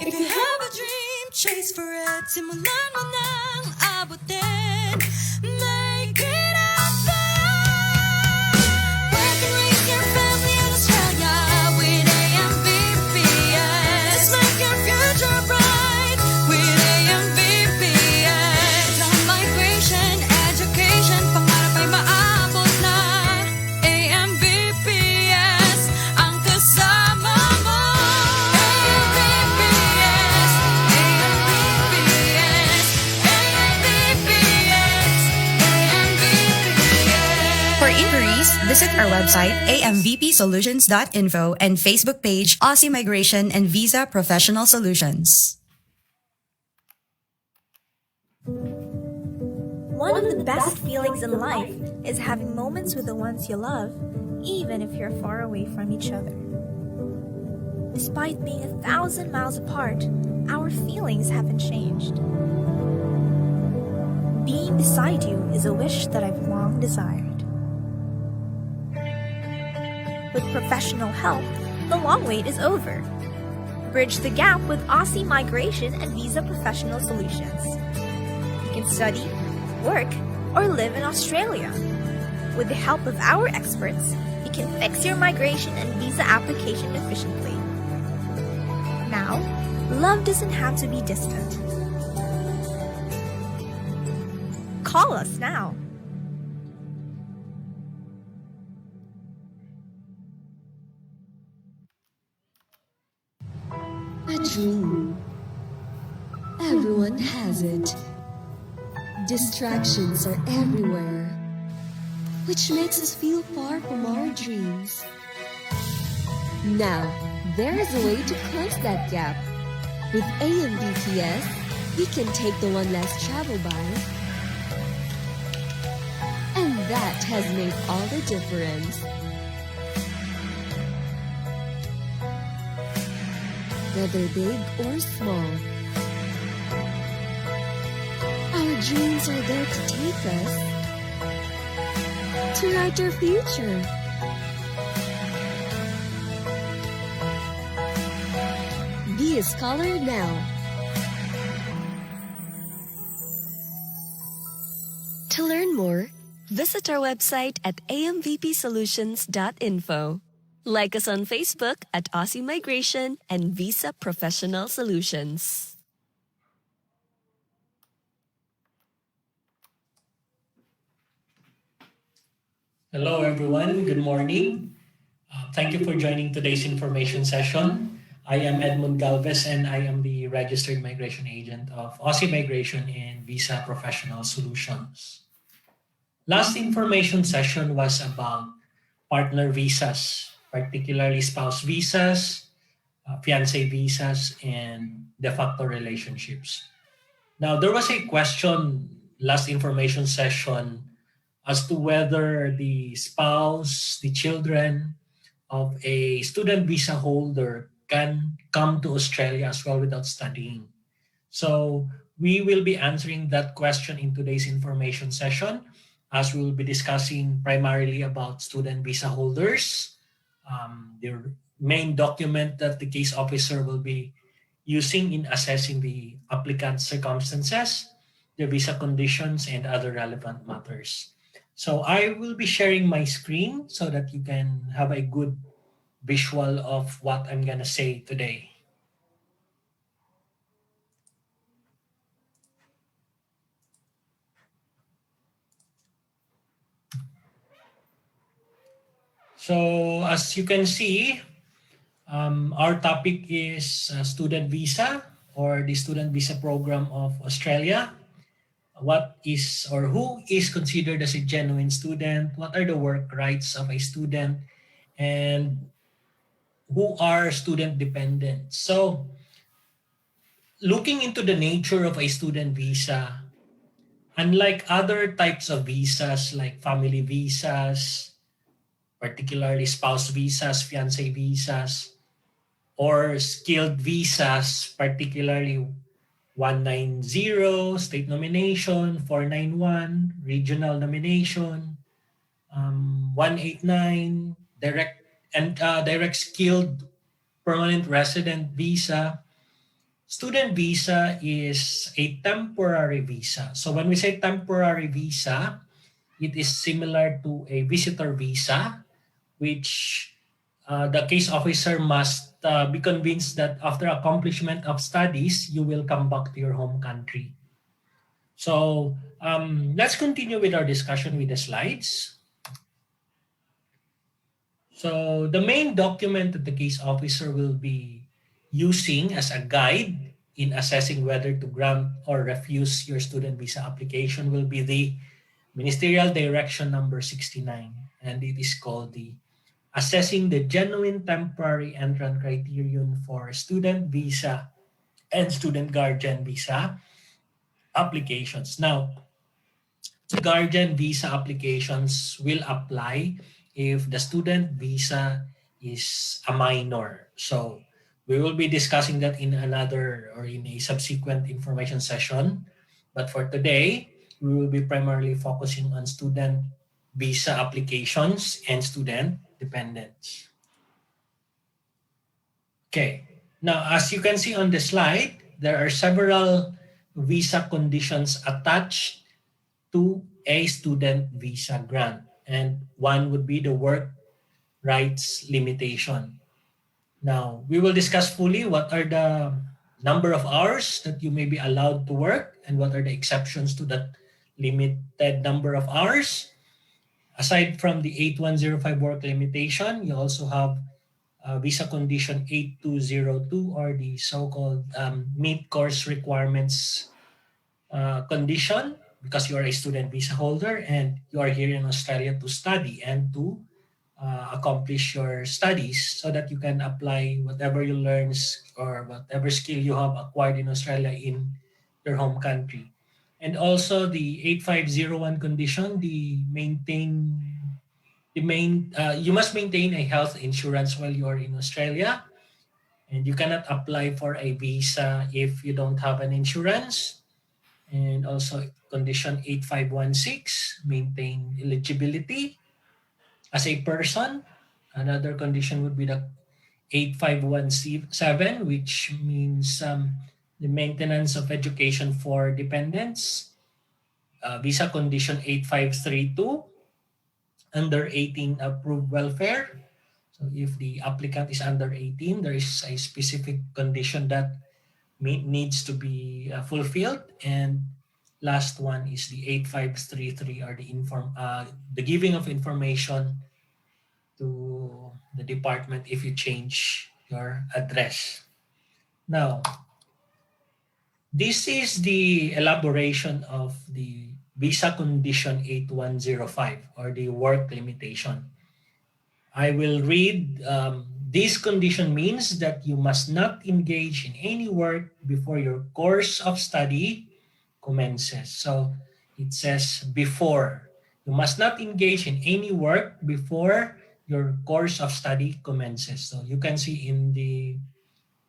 If you have a dream, chase for it. Simulan mo nang abutin. Make it happen. Work and raise your family in Australia with AMVPS. Make your future bright with AMVPS. Ang migration, education, pangarap ay maabot na. AMVPS, ang kasama mo. AMVPS, AMVPS, AMVPS, AMVPS. For inquiries, visit our website amvpsolutions.info and Facebook page Aussie Migration and Visa Professional Solutions. One of the best feelings in life is having moments with the ones you love, even if you're far away from each other. Despite being 1,000 miles apart, our feelings haven't changed. Being beside you is a wish that I've long desired. With professional help, the long wait is over. Bridge the gap with Aussie Migration and Visa Professional Solutions. You can study, work, or live in Australia. With the help of our experts, you can fix your migration and visa application efficiently. Now, love doesn't have to be distant. Call us now. A dream. Everyone has it. Distractions are everywhere, which makes us feel far from our dreams. Now, there is a way to close that gap. With AMBPS, we can take the one less travel by, and that has made all the difference. Whether big or small, our dreams are there to take us to write our future. Be a scholar now. To learn more, visit our website at amvpsolutions.info. Like us on Facebook at Aussie Migration and Visa Professional Solutions. Hello, everyone. Good morning. Thank you for joining today's information session. I am Edmund Galvez, and I am the registered migration agent of Aussie Migration and Visa Professional Solutions. Last information session was about partner visas, particularly spouse visas, fiancé visas, and de facto relationships. Now, there was a question last information session as to whether the spouse, the children of a student visa holder can come to Australia as well without studying. So we will be answering that question in today's information session, as we will be discussing primarily about student visa holders, the main document that the case officer will be using in assessing the applicant's circumstances, the visa conditions, and other relevant matters. So I will be sharing my screen so that you can have a good visual of what I'm going to say today. So as you can see, our topic is student visa or the student visa program of Australia. What is or who is considered as a genuine student? What are the work rights of a student? And who are student dependents? So looking into the nature of a student visa, unlike other types of visas like family visas, particularly spouse visas, fiancé visas, or skilled visas, particularly 190, state nomination, 491, regional nomination, 189, direct skilled permanent resident visa, Student visa is a temporary visa. So when we say temporary visa, it is similar to a visitor visa, which the case officer must be convinced that after accomplishment of studies, you will come back to your home country. So let's continue with our discussion with the slides. So the main document that the case officer will be using as a guide in assessing whether to grant or refuse your student visa application will be the Ministerial Direction number 69, and it is called the Assessing the Genuine Temporary Entrant Criterion for Student Visa and Student Guardian Visa applications. Now, guardian visa applications will apply if the student visa is a minor. So we will be discussing that in another or in a subsequent information session. But for today, we will be primarily focusing on student visa applications and student dependents. Okay. Now, as you can see on the slide, there are several visa conditions attached to a student visa grant. And one would be the work rights limitation. Now, we will discuss fully what are the number of hours that you may be allowed to work and what are the exceptions to that limited number of hours. Aside from the 8105 work limitation, you also have visa condition 8202 or the so-called meet course requirements condition, because you are a student visa holder and you are here in Australia to study and to accomplish your studies so that you can apply whatever you learn or whatever skill you have acquired in Australia in your home country. And also the 8501 condition, you must maintain a health insurance while you are in Australia, and you cannot apply for a visa if you don't have an insurance. And also condition 8516, maintain eligibility as a person. Another condition would be the 8517, which means the maintenance of education for dependents. Visa condition 8532, under 18 approved welfare. So if the applicant is under 18, there is a specific condition that needs to be fulfilled. And last one is the 8533, or the giving of information to the department if you change your address. Now, this is the elaboration of the visa condition 8105 or the work limitation. I will read. This condition means that you must not engage in any work before your course of study commences. So it says before. You must not engage in any work before your course of study commences. So you can see in the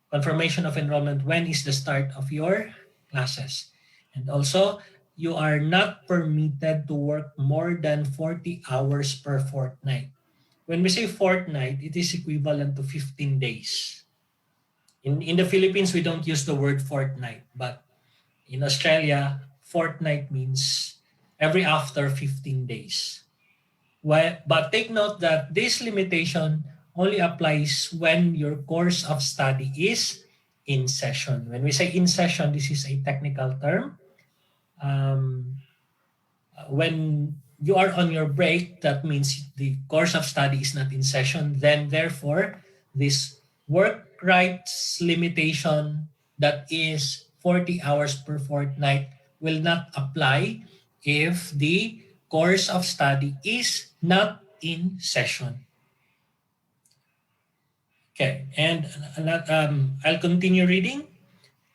confirmation of enrollment when is the start of your classes. And also, you are not permitted to work more than 40 hours per fortnight. When we say fortnight, it is equivalent to 15 days. In the Philippines, we don't use the word fortnight, but in Australia, fortnight means every after 15 days. But take note that this limitation only applies when your course of study is in session. When we say in session, this is a technical term. When you are on your break, that means the course of study is not in session. Then therefore, this work rights limitation that is 40 hours per fortnight will not apply if the course of study is not in session. Okay, and I'll continue reading.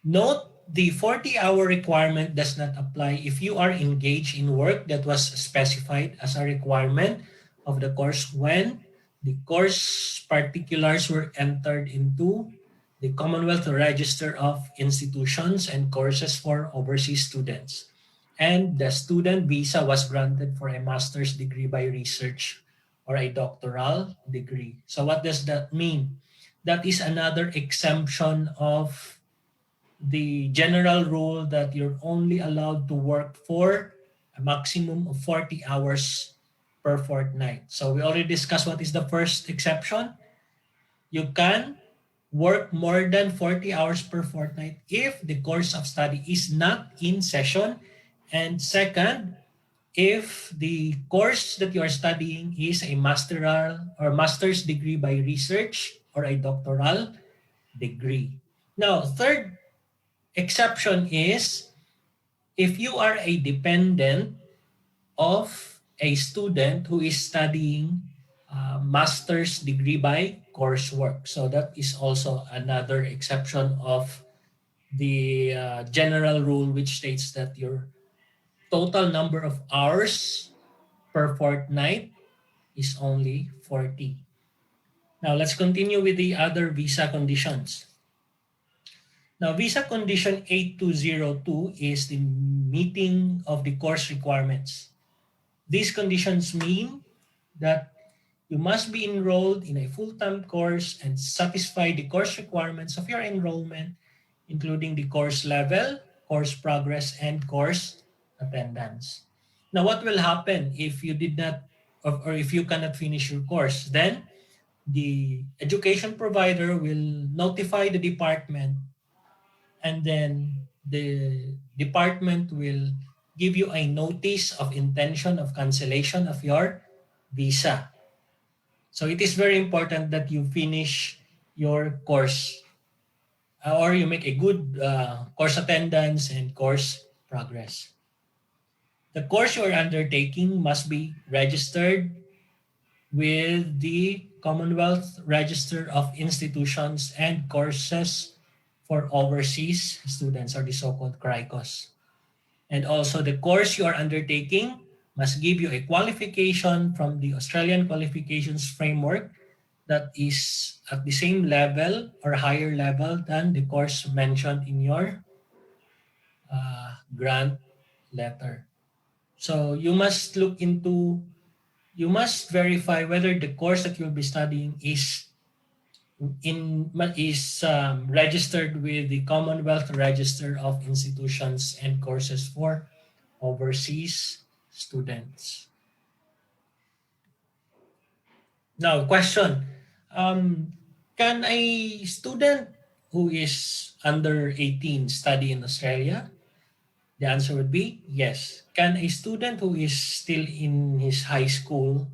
Note, the 40-hour requirement does not apply if you are engaged in work that was specified as a requirement of the course when the course particulars were entered into the Commonwealth Register of Institutions and Courses for Overseas Students, and the student visa was granted for a master's degree by research or a doctoral degree. So what does that mean? That is another exemption of the general rule that you're only allowed to work for a maximum of 40 hours per fortnight. So we already discussed what is the first exception. You can work more than 40 hours per fortnight if the course of study is not in session. And second, if the course that you are studying is a master's degree by research or a doctoral degree. Now, third exception is if you are a dependent of a student who is studying master's degree by coursework. So that is also another exception of the general rule, which states that your total number of hours per fortnight is only 40. Now let's continue with the other visa conditions. Now, visa condition 8202 is the meeting of the course requirements. These conditions mean that you must be enrolled in a full-time course and satisfy the course requirements of your enrollment, including the course level, course progress, and course attendance. Now, what will happen if you did not, or if you cannot finish your course? Then the education provider will notify the department, and then the department will give you a notice of intention of cancellation of your visa. So it is very important that you finish your course, or you make a good course attendance and course progress. The course you are undertaking must be registered with the Commonwealth Register of Institutions and Courses for Overseas Students, or the so-called CRICOS. And also the course you are undertaking must give you a qualification from the Australian Qualifications Framework that is at the same level or higher level than the course mentioned in your grant letter. So you must verify whether the course that you'll be studying is registered with the Commonwealth Register of Institutions and Courses for Overseas Students. Now, question. Can a student who is under 18 study in Australia? The answer would be yes. Can a student who is still in his high school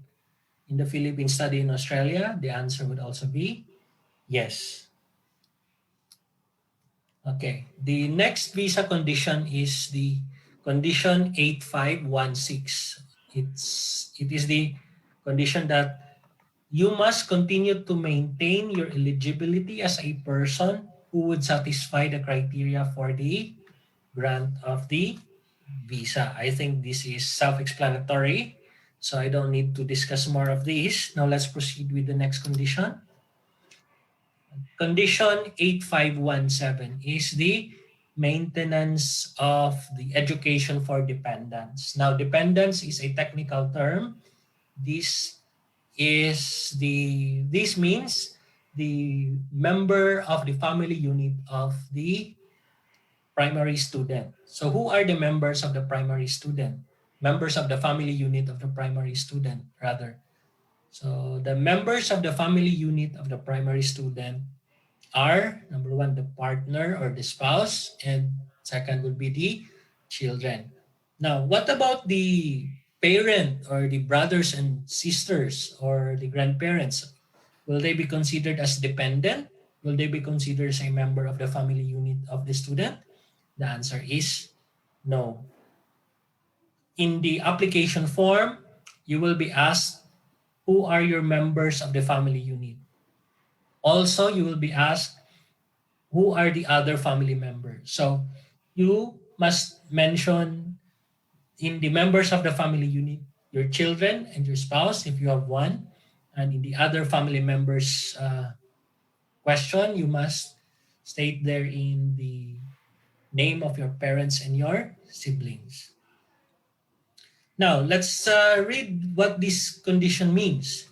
in the Philippines study in Australia? The answer would also be yes. Okay. The next visa condition is the condition 8516. It is the condition that you must continue to maintain your eligibility as a person who would satisfy the criteria for the grant of the visa. I think this is self-explanatory, so I don't need to discuss more of this. Now let's proceed with the next condition. Condition 8517 is the maintenance of the education for dependents. Now, dependents is a technical term. This means the member of the family unit of the primary student. So who are the members of the primary student? Members of the family unit of the primary student, rather. So the members of the family unit of the primary student are, number one, the partner or the spouse, and second would be the children. Now, what about the parent or the brothers and sisters or the grandparents? Will they be considered as dependent? Will they be considered as a member of the family unit of the student? The answer is no. In the application form, you will be asked, who are your members of the family unit? Also, you will be asked, who are the other family members? So you must mention in the members of the family unit, your children and your spouse, if you have one. And in the other family members question, you must state there in the name of your parents and your siblings. Now, let's read what this condition means.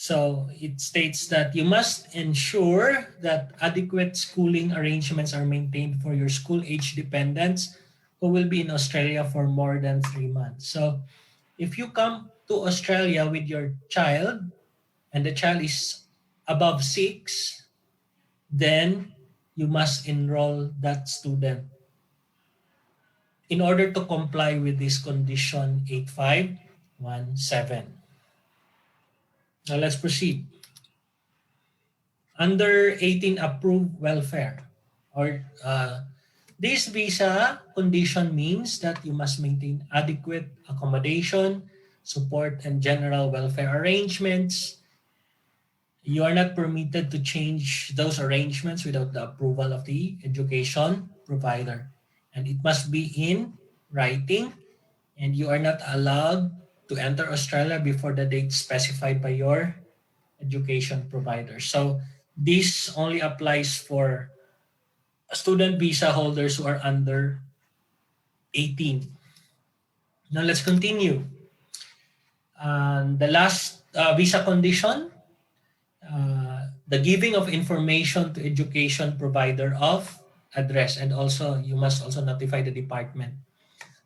So it states that you must ensure that adequate schooling arrangements are maintained for your school age dependents who will be in Australia for more than 3 months. So if you come to Australia with your child and the child is above 6, then you must enroll that student in order to comply with this condition 8517. Now let's proceed. Under 18 approved welfare, or this visa condition means that you must maintain adequate accommodation, support, and general welfare arrangements. You are not permitted to change those arrangements without the approval of the education provider. And it must be in writing, and you are not allowed to enter Australia before the date specified by your education provider. So this only applies for student visa holders who are under 18. Now let's continue. The last visa condition, the giving of information to education provider of address, and also you must also notify the department.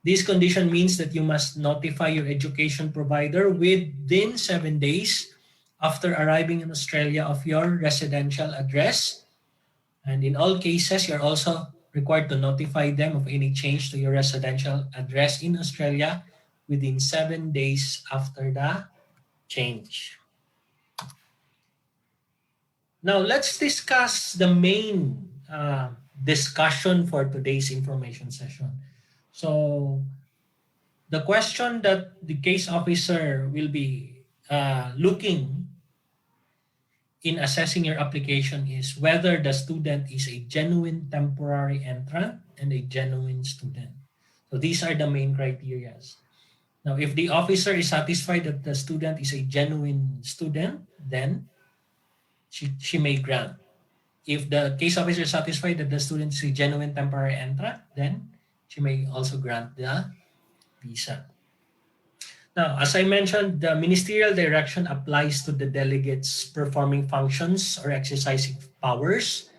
This condition means that you must notify your education provider within 7 days after arriving in Australia of your residential address. And in all cases, you're also required to notify them of any change to your residential address in Australia within 7 days after the change. Now, let's discuss the main discussion for today's information session. So, the question that the case officer will be looking in assessing your application is whether the student is a genuine temporary entrant and a genuine student. So these are the main criteria. Now, if the officer is satisfied that the student is a genuine student, then she may grant. If the case officer is satisfied that the student is a genuine temporary entrant, then she may also grant the visa. Now, as I mentioned, the ministerial direction applies to the delegates performing functions or exercising powers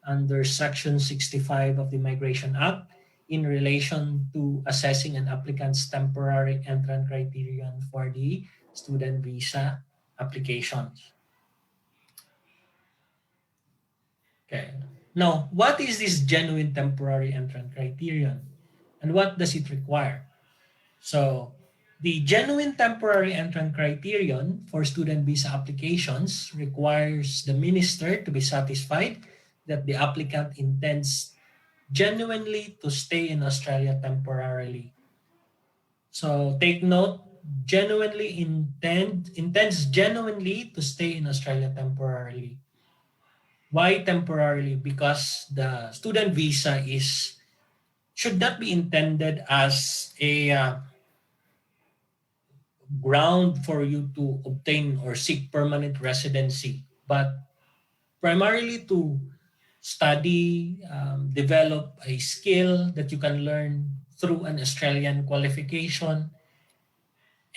under Section 65 of the Migration Act in relation to assessing an applicant's temporary entrant criterion for the student visa applications. Okay. Now, what is this genuine temporary entrant criterion and what does it require? So, the genuine temporary entrant criterion for student visa applications requires the minister to be satisfied that the applicant intends genuinely to stay in Australia temporarily. So take note, intends genuinely to stay in Australia temporarily. Why temporarily? Because the student visa should not be intended as a ground for you to obtain or seek permanent residency, but primarily to study, develop a skill that you can learn through an Australian qualification,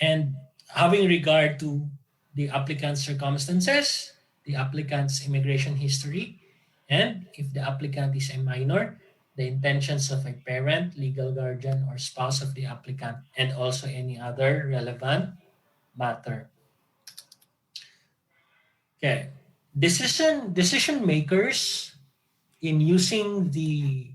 and having regard to the applicant's circumstances, the applicant's immigration history, and if the applicant is a minor, the intentions of a parent, legal guardian, or spouse of the applicant, and also any other relevant matter. Okay. Decision makers in using the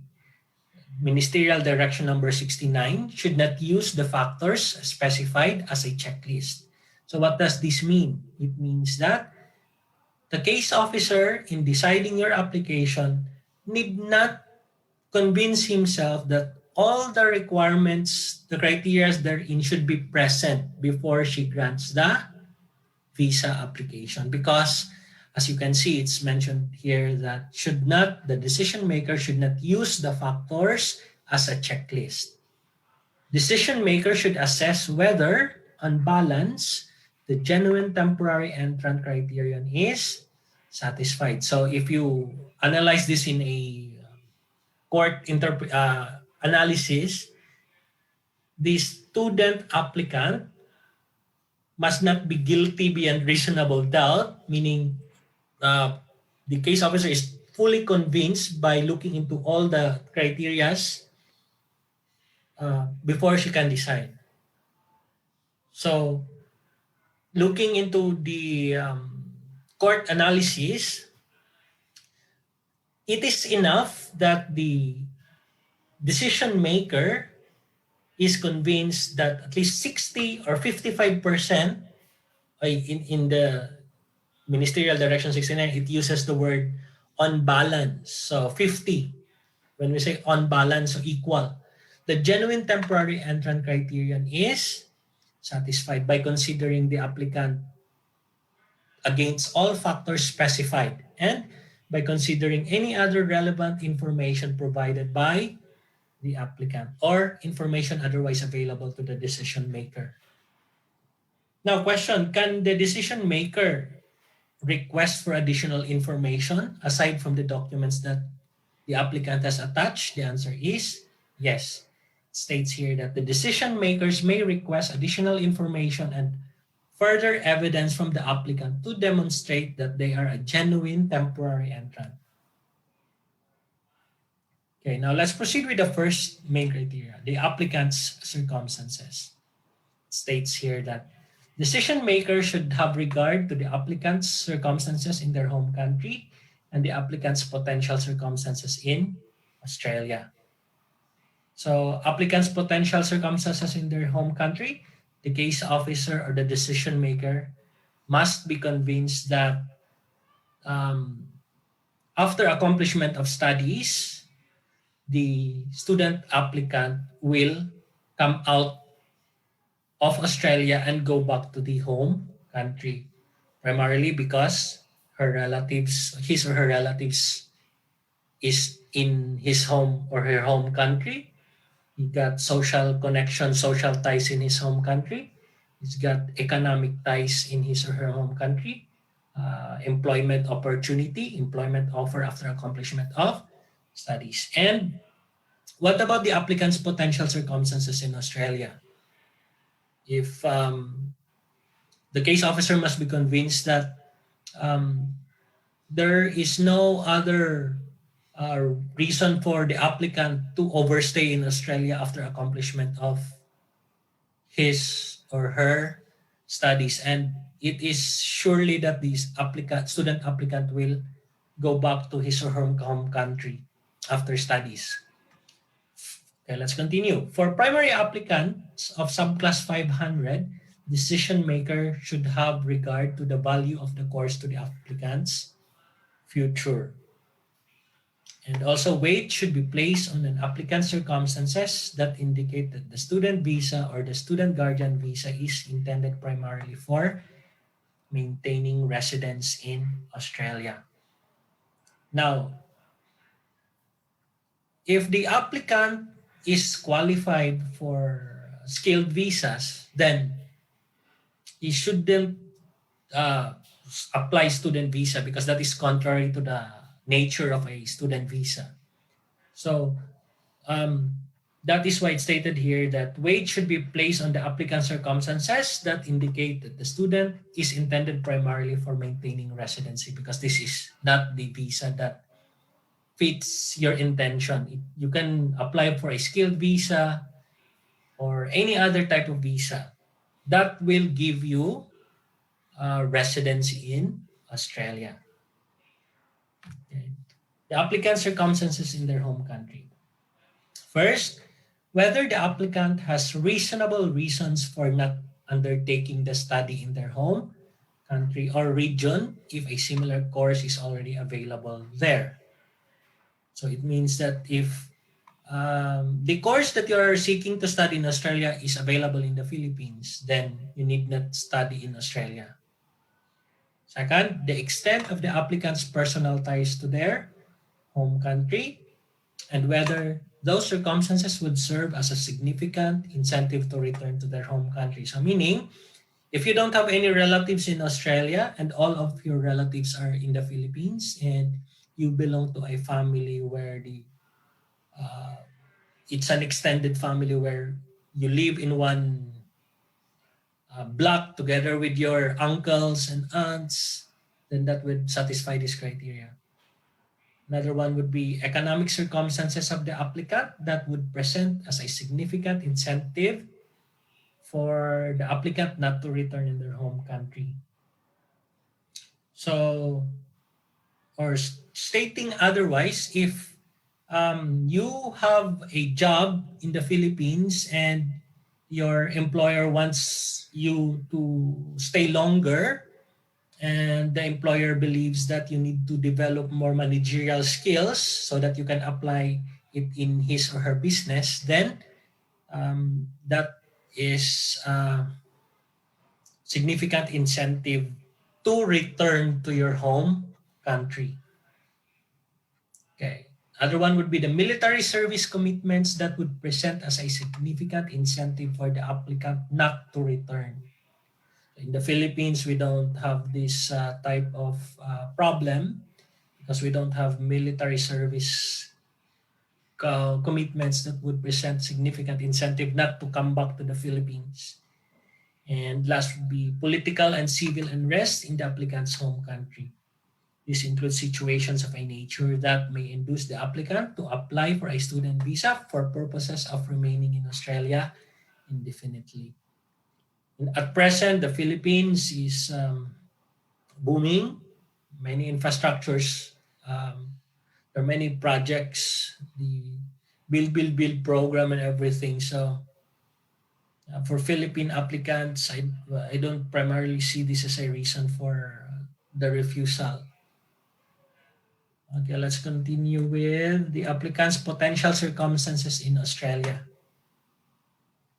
Ministerial Direction number 69 should not use the factors specified as a checklist. So what does this mean? It means that the case officer in deciding your application need not convince himself that all the requirements, the criteria therein should be present before she grants the visa application, because as you can see, it's mentioned here that the decision maker should not use the factors as a checklist. Decision maker should assess whether, on balance, the genuine temporary entrant criterion is satisfied. So if you analyze this in a court analysis, the student applicant must not be guilty beyond reasonable doubt, meaning the case officer is fully convinced by looking into all the criterias before she can decide. So, looking into the court analysis, it is enough that the decision maker is convinced that at least 60 or 55% in the Ministerial Direction 69, it uses the word on balance. So 50, when we say on balance, so equal. The genuine temporary entrant criterion is satisfied by considering the applicant against all factors specified and by considering any other relevant information provided by the applicant or information otherwise available to the decision maker. Now, question, can the decision maker request for additional information aside from the documents that the applicant has attached? The answer is yes. It states here that the decision makers may request additional information and further evidence from the applicant to demonstrate that they are a genuine temporary entrant. Okay, now let's proceed with the first main criteria, the applicant's circumstances. It states here that decision makers should have regard to the applicant's circumstances in their home country and the applicant's potential circumstances in Australia. So applicant's potential circumstances in their home country, the case officer or the decision maker must be convinced that after accomplishment of studies, the student applicant will come out of Australia and go back to the home country, primarily because his or her relatives is in his home or her home country. He got social connection, social ties in his home country. He's got economic ties in his or her home country. Employment opportunity, employment offer after accomplishment of studies. And what about the applicant's potential circumstances in Australia? If the case officer must be convinced that there is no other reason for the applicant to overstay in Australia after accomplishment of his or her studies, and it is surely that this student applicant will go back to his or her home country after studies. Okay, let's continue. For primary applicants of subclass 500, decision maker should have regard to the value of the course to the applicant's future. And also weight should be placed on an applicant's circumstances that indicate that the student visa or the student guardian visa is intended primarily for maintaining residence in Australia. Now, if the applicant is qualified for skilled visas, then he shouldn't apply student visa because that is contrary to the nature of a student visa. So that is why it's stated here that weight should be placed on the applicant's circumstances that indicate that the student is intended primarily for maintaining residency, because this is not the visa that fits your intention. You can apply for a skilled visa or any other type of visa that will give you residency in Australia. Okay. The applicant's circumstances in their home country. First, whether the applicant has reasonable reasons for not undertaking the study in their home country or region if a similar course is already available there. So it means that if the course that you are seeking to study in Australia is available in the Philippines, then you need not study in Australia. Second, the extent of the applicant's personal ties to their home country and whether those circumstances would serve as a significant incentive to return to their home country. So meaning, if you don't have any relatives in Australia and all of your relatives are in the Philippines and you belong to a family where it's an extended family where you live in one block together with your uncles and aunts, then that would satisfy this criteria. Another one would be economic circumstances of the applicant that would present as a significant incentive for the applicant not to return in their home country. So, or stating otherwise, if you have a job in the Philippines and your employer wants you to stay longer, and the employer believes that you need to develop more managerial skills so that you can apply it in his or her business, then that is a significant incentive to return to your home country. Okay. Other one would be the military service commitments that would present as a significant incentive for the applicant not to return. In the Philippines, we don't have this type of problem because we don't have military service commitments that would present significant incentive not to come back to the Philippines. And last would be political and civil unrest in the applicant's home country. This includes situations of a nature that may induce the applicant to apply for a student visa for purposes of remaining in Australia indefinitely. At present, the Philippines is booming. Many infrastructures, there are many projects, the build program and everything. So for Philippine applicants, I don't primarily see this as a reason for the refusal. Okay, let's continue with the applicant's potential circumstances in Australia.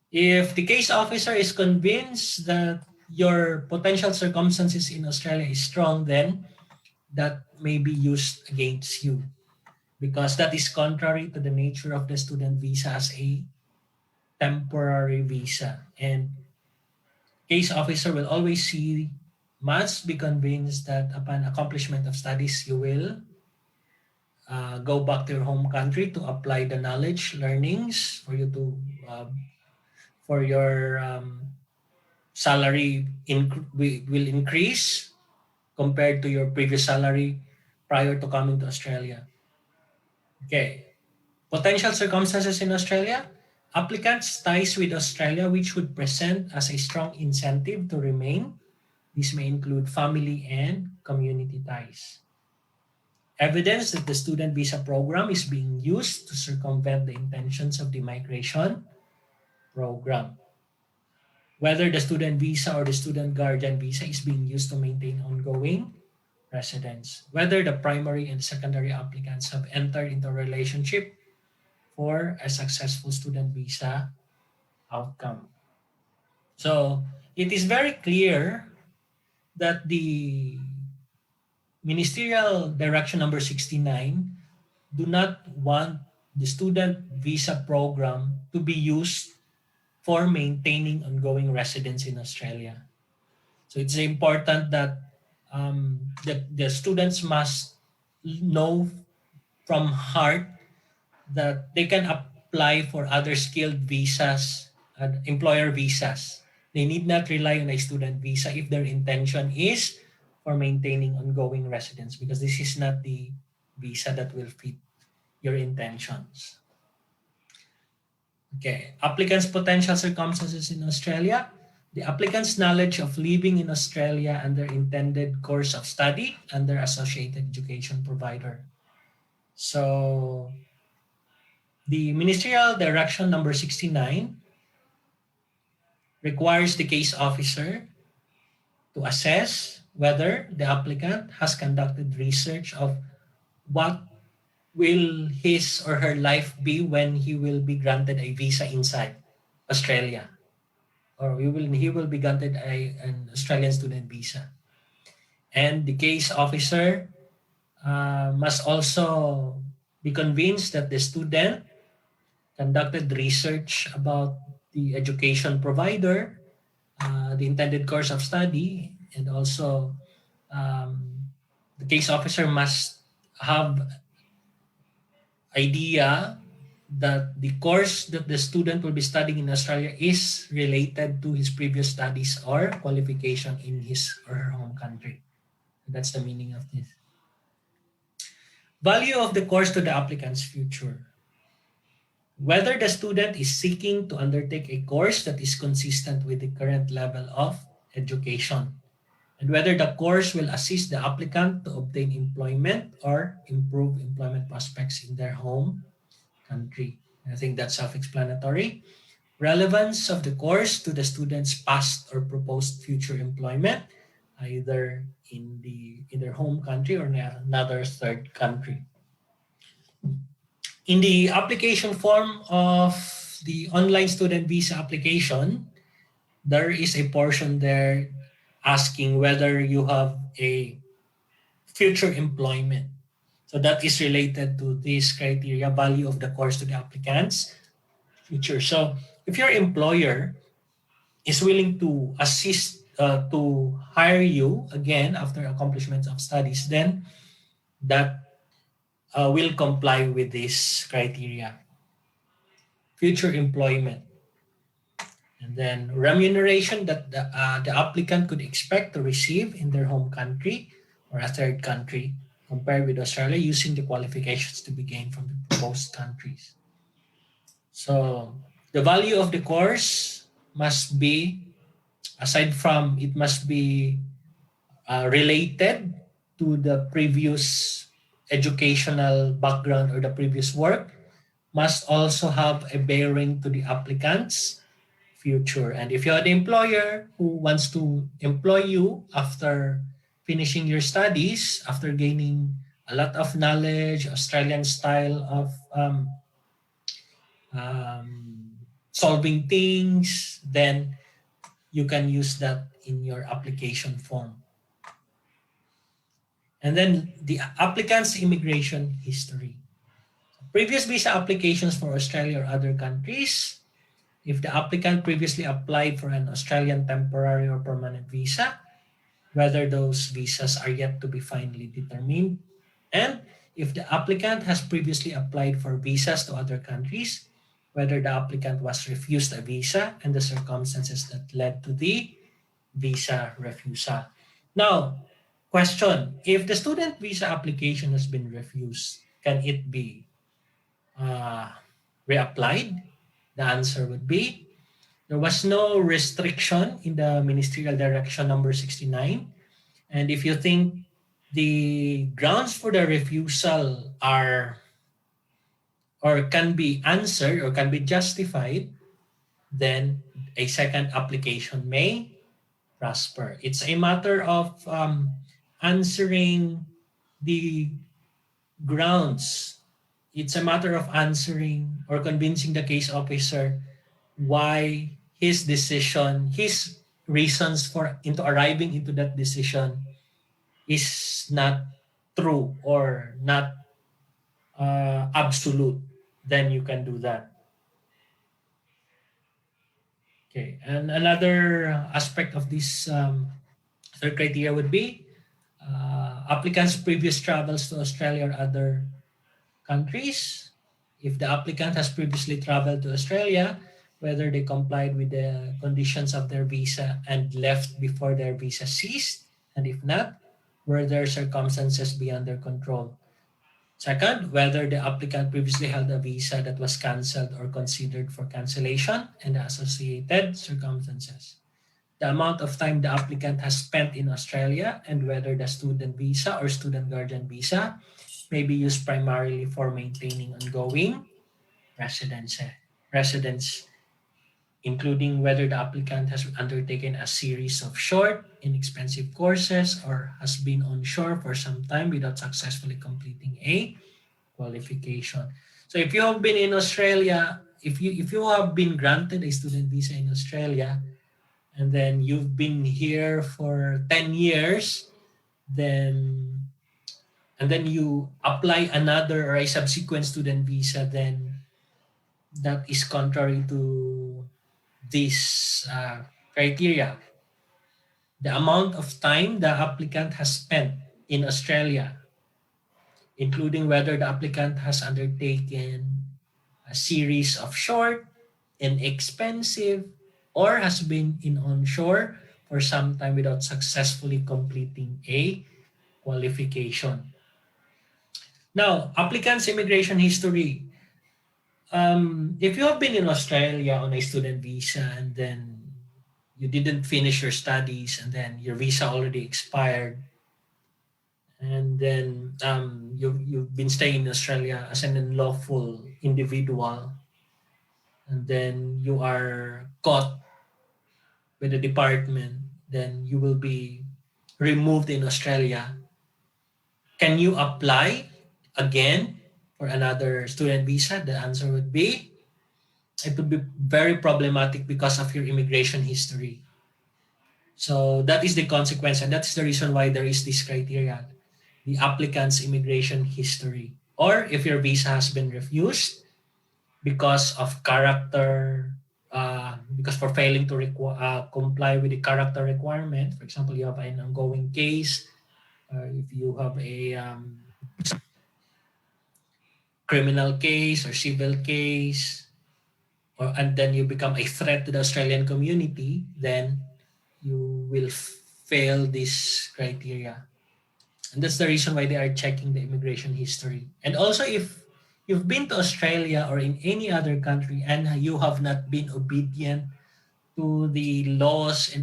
If the case officer is convinced that your potential circumstances in Australia is strong, then that may be used against you because that is contrary to the nature of the student visa as a temporary visa. And case officer will always must be convinced that upon accomplishment of studies, you will go back to your home country to apply the knowledge, learnings for you to for your salary will increase compared to your previous salary prior to coming to Australia. Okay. Potential circumstances in Australia. Applicants' ties with Australia which would present as a strong incentive to remain. This may include family and community ties. Evidence that the student visa program is being used to circumvent the intentions of the migration program. Whether the student visa or the student guardian visa is being used to maintain ongoing residence. Whether the primary and secondary applicants have entered into a relationship for a successful student visa outcome. So it is very clear that the Ministerial Direction number 69 do not want the student visa program to be used for maintaining ongoing residence in Australia. So it's important that the students must know from heart that they can apply for other skilled visas and employer visas. They need not rely on a student visa if their intention is for maintaining ongoing residence because this is not the visa that will fit your intentions. Okay, applicants' potential circumstances in Australia. The applicant's knowledge of living in Australia and their intended course of study and their associated education provider. So the Ministerial Direction number 69 requires the case officer to assess whether the applicant has conducted research of what will his or her life be when he will be granted a visa inside Australia, or he will be granted an Australian student visa. And the case officer must also be convinced that the student conducted research about the education provider, the intended course of study, and also the case officer must have idea that the course that the student will be studying in Australia is related to his previous studies or qualification in his or her home country. That's the meaning of this. Value of the course to the applicant's future. Whether the student is seeking to undertake a course that is consistent with the current level of education, and whether the course will assist the applicant to obtain employment or improve employment prospects in their home country. I think that's self-explanatory. Relevance of the course to the student's past or proposed future employment, either in their home country or another third country. In the application form of the online student visa application, there is a portion there asking whether you have a future employment. So that is related to this criteria, value of the course to the applicant's future. So if your employer is willing to assist to hire you again after accomplishment of studies, then that will comply with this criteria. Future employment. And then remuneration that the applicant could expect to receive in their home country or a third country compared with Australia using the qualifications to be gained from the proposed countries. So the value of the course must be, aside from it must be related to the previous educational background or the previous work, must also have a bearing to the applicant's future. And if you're the employer who wants to employ you after finishing your studies, after gaining a lot of knowledge, Australian style of solving things, then you can use that in your application form. And then the applicant's immigration history. Previous visa applications for Australia or other countries. If the applicant previously applied for an Australian temporary or permanent visa, whether those visas are yet to be finally determined, and if the applicant has previously applied for visas to other countries, whether the applicant was refused a visa and the circumstances that led to the visa refusal. Now, question, if the student visa application has been refused, can it be reapplied? The answer would be, there was no restriction in the Ministerial Direction number 69. And if you think the grounds for the refusal are or can be answered or can be justified, then a second application may prosper. It's a matter of answering the grounds. It's a matter of answering or convincing the case officer why his decision, his reasons for arriving into that decision is not true or not absolute. Then you can do that. Okay, and another aspect of this third criteria would be applicants' previous travels to Australia or other countries. If the applicant has previously traveled to Australia, whether they complied with the conditions of their visa and left before their visa ceased, and if not, were there circumstances beyond their control. Second, whether the applicant previously held a visa that was cancelled or considered for cancellation and the associated circumstances. The amount of time the applicant has spent in Australia and whether the student visa or student guardian visa may be used primarily for maintaining ongoing residence, including whether the applicant has undertaken a series of short, inexpensive courses or has been on shore for some time without successfully completing a qualification. So if you have been in Australia, if you have been granted a student visa in Australia, and then you've been here for 10 years, then you apply another or a subsequent student visa, then that is contrary to this criteria. The amount of time the applicant has spent in Australia, including whether the applicant has undertaken a series of short, inexpensive, or has been in onshore for some time without successfully completing a qualification. Now, applicants' immigration history. If you have been in Australia on a student visa and then you didn't finish your studies and then your visa already expired, and then you've been staying in Australia as an unlawful individual, and then you are caught with the department, then you will be removed in Australia. Can you apply again for another student visa? The answer would be it would be very problematic because of your immigration history. So that is the consequence, and that's the reason why there is this criteria, the applicant's immigration history. Or if your visa has been refused because of character, because for failing to comply with the character requirement, for example, you have an ongoing case, if you have a criminal case or civil case, and then you become a threat to the Australian community, then you will fail this criteria. And that's the reason why they are checking the immigration history. And also, if you've been to Australia or in any other country and you have not been obedient to the laws and